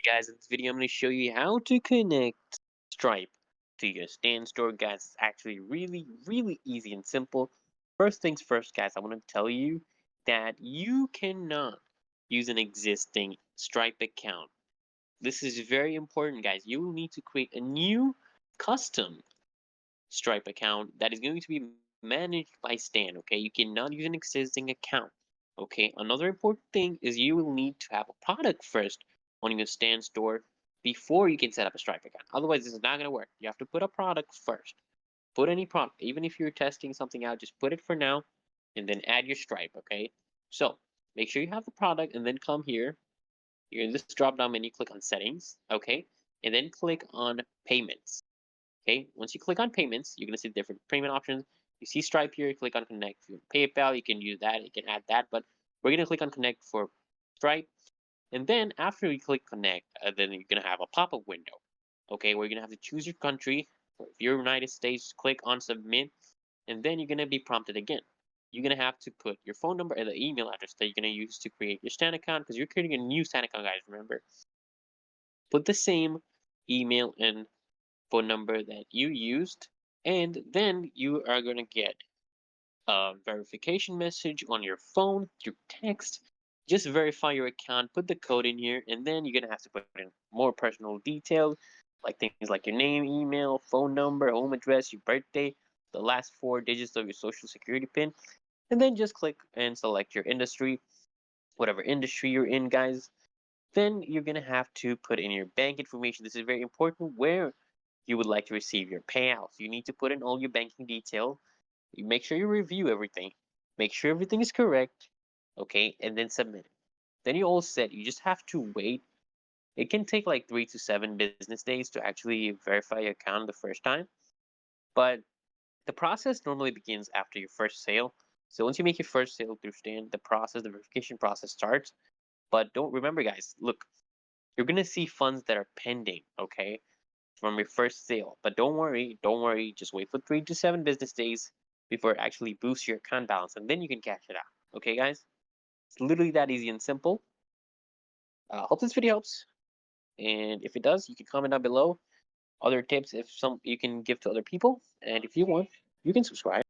Guys, in this video, I'm going to show you how to connect Stripe to your Stand store, guys. It's actually really easy and simple. First things first, guys, I want to tell you that you cannot use an existing Stripe account. This is very important, guys. You will need to create a new custom Stripe account that is going to be managed by Stan, okay? You cannot use an existing account, okay? Another important thing is you will need to have a product first on your Stan store before you can set up a Stripe account. Otherwise, this is not going to work. You have to put a product first. Put any product, even if you're testing something out, just put it for now and then add your Stripe, okay? So make sure you have the product and then come here. You're in this drop down menu, click on settings, okay? And then click on payments. Okay, once you click on payments, you're going to see different payment options. You see Stripe here, click on connect. If you have PayPal, you can use that, you can add that, but we're going to click on connect for Stripe. And then after you click connect, then you're going to have a pop-up window. Okay, where you're going to have to choose your country. If you're United States, click on submit, and then you're going to be prompted again. You're going to have to put your phone number and the email address that you're going to use to create your Stan account, because you're creating a new Stan account, guys, remember. Put the same email and phone number that you used, and then you are going to get a verification message on your phone through text. Just verify your account, put the code in here, and then you're going to have to put in more personal details like things like your name, email, phone number, home address, your birthday, the last 4 digits of your social security pin, and then just click and select your industry, whatever industry you're in, guys. Then you're going to have to put in your bank information. This is very important, where you would like to receive your payouts. You need to put in all your banking detail. You make sure you review everything. Make sure everything is correct. Okay, and then submit it. Then you're all set. You just have to wait. It can take like 3 to 7 business days to actually verify your account the first time. But the process normally begins after your first sale. So once you make your first sale through Stand, the verification process starts. But don't remember, guys, look, you're gonna see funds that are pending, okay, from your first sale. But don't worry, just wait for 3 to 7 business days before it actually boosts your account balance, and then you can cash it out. Okay, guys? It's literally that easy and simple. Hope this video helps, and if it does, you can comment down below other tips if some you can give to other people, and if you want, you can subscribe.